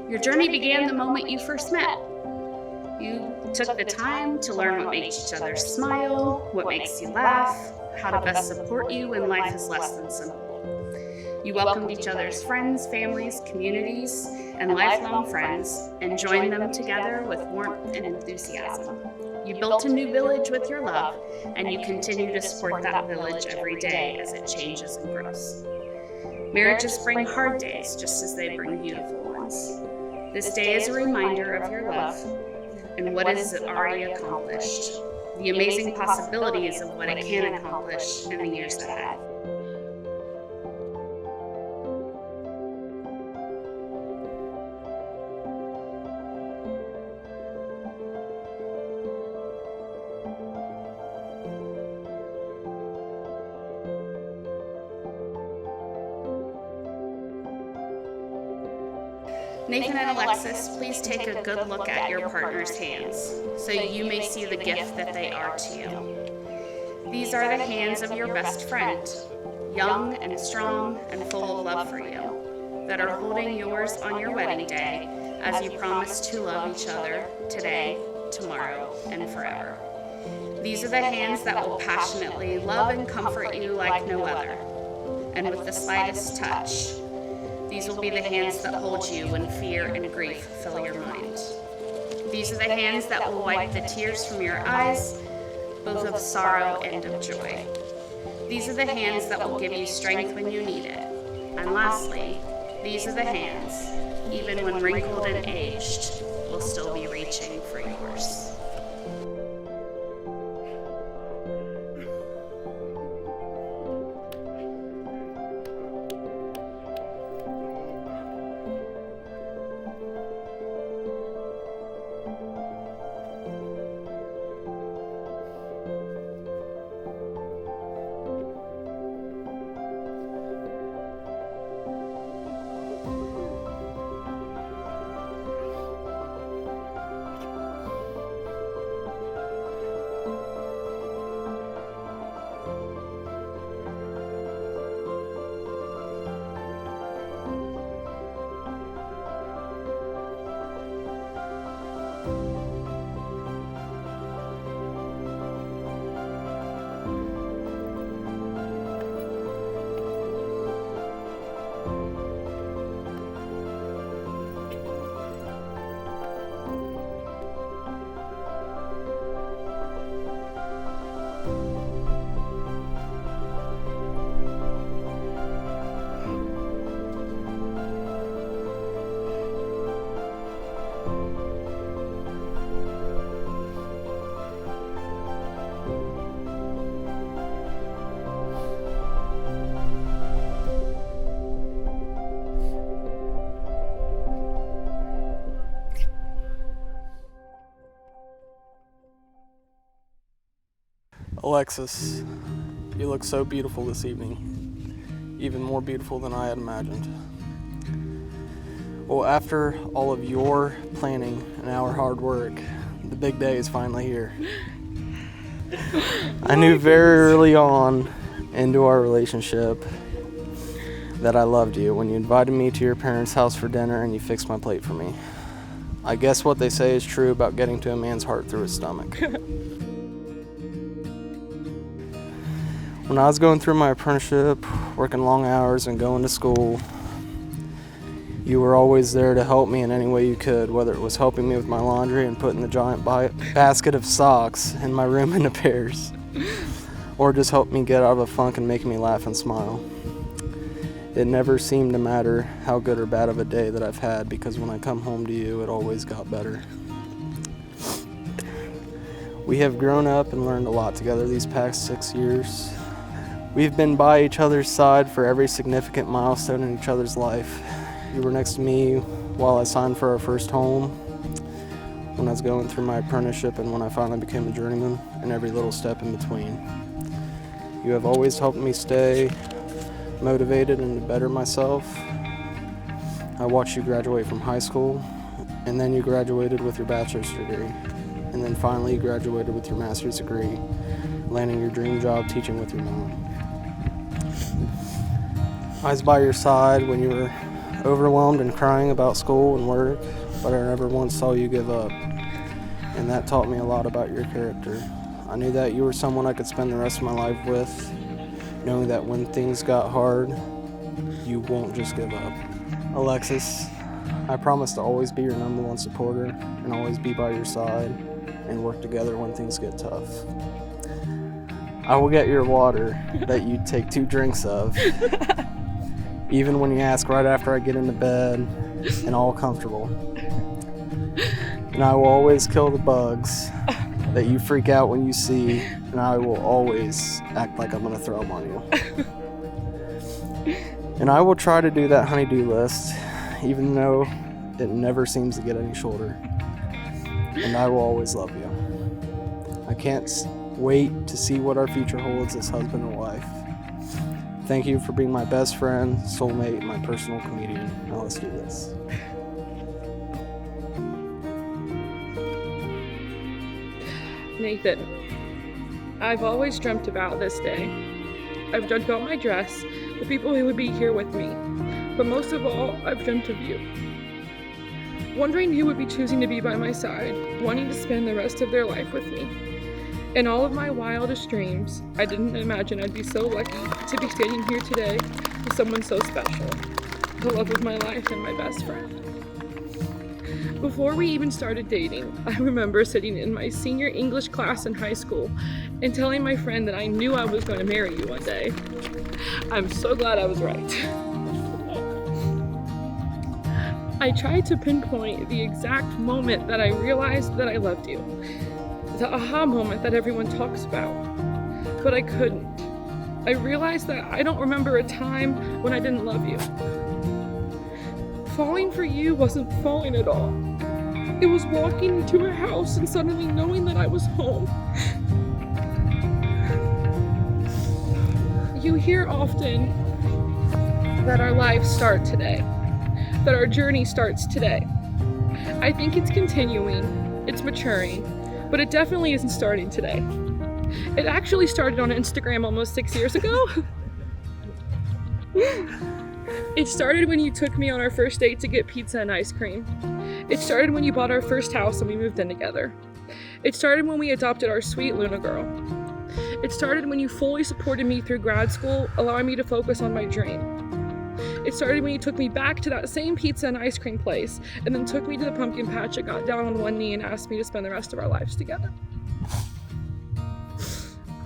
Your journey began the moment you first met. You took the time to learn what makes each other smile, what makes you laugh, how to best support you when life is less than simple. You welcomed each other's friends, families, communities, and lifelong friends, and joined them together with warmth and enthusiasm. You built a new village with your love, and you continue to support that village every day as it changes and grows. Marriages bring hard days just as they bring beautiful ones. This day is a reminder of your love and what is already accomplished, the amazing possibilities of what it can accomplish in the years ahead. Nathan and Alexis, please take a good look at your partner's hands so you may see the gift that they are to you. These are the hands of your best friend, young and strong and full of love for you, that are holding yours on your wedding day as you promise to love each other today, tomorrow, and forever. These are the hands that will passionately love and comfort you like no other, and with the slightest touch. These will be the hands that hold you when fear and grief fill your mind. These are the hands that will wipe the tears from your eyes, both of sorrow and of joy. These are the hands that will give you strength when you need it. And lastly, these are the hands, even when wrinkled and aged, will still be reaching for yours. Alexis, you look so beautiful this evening, even more beautiful than I had imagined. Well, after all of your planning and our hard work, the big day is finally here. I knew very early on into our relationship that I loved you when you invited me to your parents' house for dinner and you fixed my plate for me. I guess what they say is true about getting to a man's heart through his stomach. When I was going through my apprenticeship, working long hours and going to school, you were always there to help me in any way you could, whether it was helping me with my laundry and putting the giant basket of socks in my room into pairs, or just help me get out of a funk and making me laugh and smile. It never seemed to matter how good or bad of a day that I've had, because when I come home to you, it always got better. We have grown up and learned a lot together these past 6 years. We've been by each other's side for every significant milestone in each other's life. You were next to me while I signed for our first home, when I was going through my apprenticeship, and when I finally became a journeyman, and every little step in between. You have always helped me stay motivated and to better myself. I watched you graduate from high school, and then you graduated with your bachelor's degree, and then finally you graduated with your master's degree, landing your dream job teaching with your mom. I was by your side when you were overwhelmed and crying about school and work, but I never once saw you give up. And that taught me a lot about your character. I knew that you were someone I could spend the rest of my life with, knowing that when things got hard, you won't just give up. Alexis, I promise to always be your #1 supporter and always be by your side and work together when things get tough. I will get your water that you take 2 drinks of, even when you ask right after I get into bed and all comfortable. And I will always kill the bugs that you freak out when you see, and I will always act like I'm gonna throw them on you. And I will try to do that honey-do list, even though it never seems to get any shorter. And I will always love you. I can't wait to see what our future holds as husband and wife. Thank you for being my best friend, soulmate, and my personal comedian. Now let's do this. Nathan, I've always dreamt about this day. I've dreamt about my dress, the people who would be here with me, but most of all, I've dreamt of you. Wondering who would be choosing to be by my side, wanting to spend the rest of their life with me. In all of my wildest dreams, I didn't imagine I'd be so lucky to be standing here today with someone so special, the love of my life and my best friend. Before we even started dating, I remember sitting in my senior English class in high school and telling my friend that I knew I was going to marry you one day. I'm so glad I was right. I tried to pinpoint the exact moment that I realized that I loved you, the aha moment that everyone talks about, but I couldn't. I realized that I don't remember a time when I didn't love you. Falling for you wasn't falling at all. It was walking into a house and suddenly knowing that I was home. You hear often that our lives start today, that our journey starts today. I think it's continuing, it's maturing, but it definitely isn't starting today. It actually started on Instagram almost 6 years ago. It started when you took me on our first date to get pizza and ice cream. It started when you bought our first house and we moved in together. It started when we adopted our sweet Luna girl. It started when you fully supported me through grad school, allowing me to focus on my dream. It started when you took me back to that same pizza and ice cream place and then took me to the pumpkin patch and got down on one knee and asked me to spend the rest of our lives together.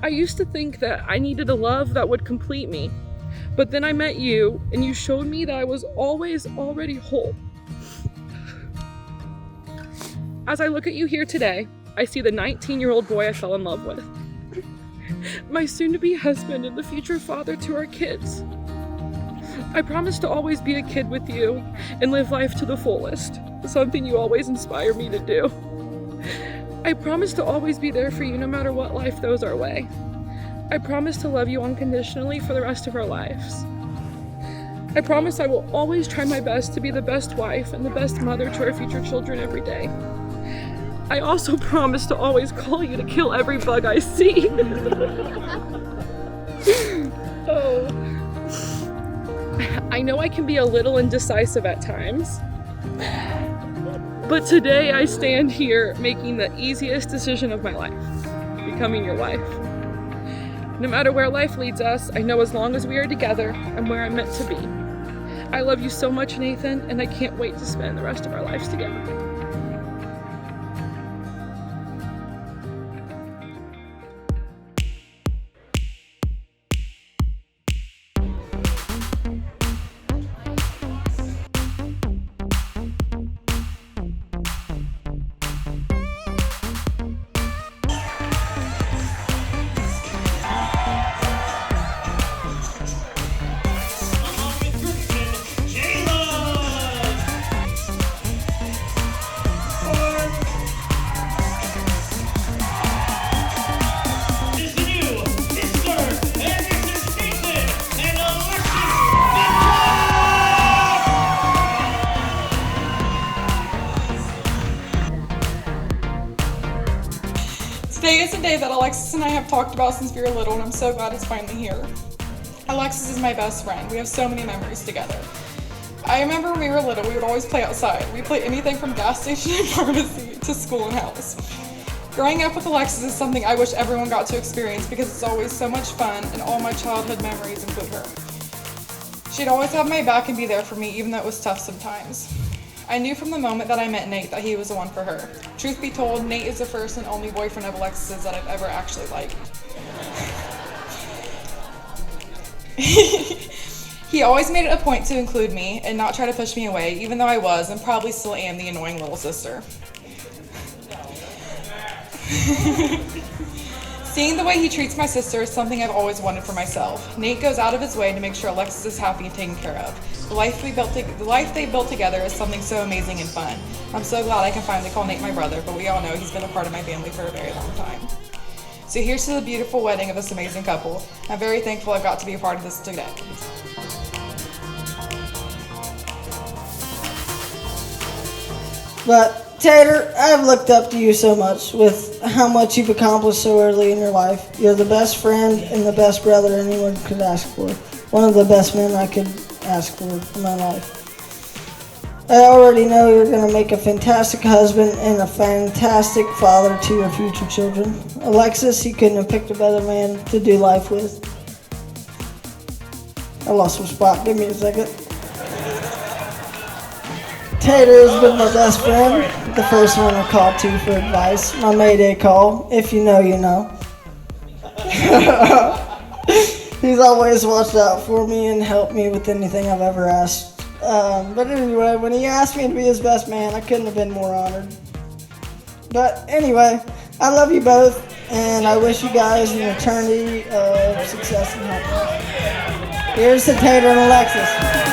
I used to think that I needed a love that would complete me, but then I met you and you showed me that I was always already whole. As I look at you here today, I see the 19-year-old boy I fell in love with. My soon-to-be husband and the future father to our kids. I promise to always be a kid with you and live life to the fullest, something you always inspire me to do. I promise to always be there for you no matter what life throws our way. I promise to love you unconditionally for the rest of our lives. I promise I will always try my best to be the best wife and the best mother to our future children every day. I also promise to always call you to kill every bug I see. Oh. I know I can be a little indecisive at times, but today I stand here making the easiest decision of my life, becoming your wife. No matter where life leads us, I know as long as we are together, I'm where I'm meant to be. I love you so much, Nathan, and I can't wait to spend the rest of our lives together. Today is a day that Alexis and I have talked about since we were little, and I'm so glad it's finally here. Alexis is my best friend. We have so many memories together. I remember when we were little, we would always play outside. We played anything from gas station and pharmacy to school and house. Growing up with Alexis is something I wish everyone got to experience because it's always so much fun and all my childhood memories include her. She'd always have my back and be there for me even though it was tough sometimes. I knew from the moment that I met Nate that he was the one for her. Truth be told, Nate is the first and only boyfriend of Alexis's that I've ever actually liked. He always made it a point to include me and not try to push me away, even though I was and probably still am the annoying little sister. Seeing the way he treats my sister is something I've always wanted for myself. Nate goes out of his way to make sure Alexis is happy and taken care of. The life they built together is something so amazing and fun. I'm so glad I can finally call Nate my brother, but we all know he's been a part of my family for a very long time. So here's to the beautiful wedding of this amazing couple. I'm very thankful I got to be a part of this today. But Tater, I've looked up to you so much with how much you've accomplished so early in your life. You're the best friend and the best brother anyone could ask for. One of the best men I could ask for in my life. I already know you're going to make a fantastic husband and a fantastic father to your future children. Alexis, you couldn't have picked a better man to do life with. I lost my spot. Give me a second. Tater has been my best friend, the first one I called to for advice, my Mayday call, if you know, you know. He's always watched out for me and helped me with anything I've ever asked. But anyway, when he asked me to be his best man, I couldn't have been more honored. But anyway, I love you both, and I wish you guys an eternity of success and happiness. Here's to Tater and Alexis.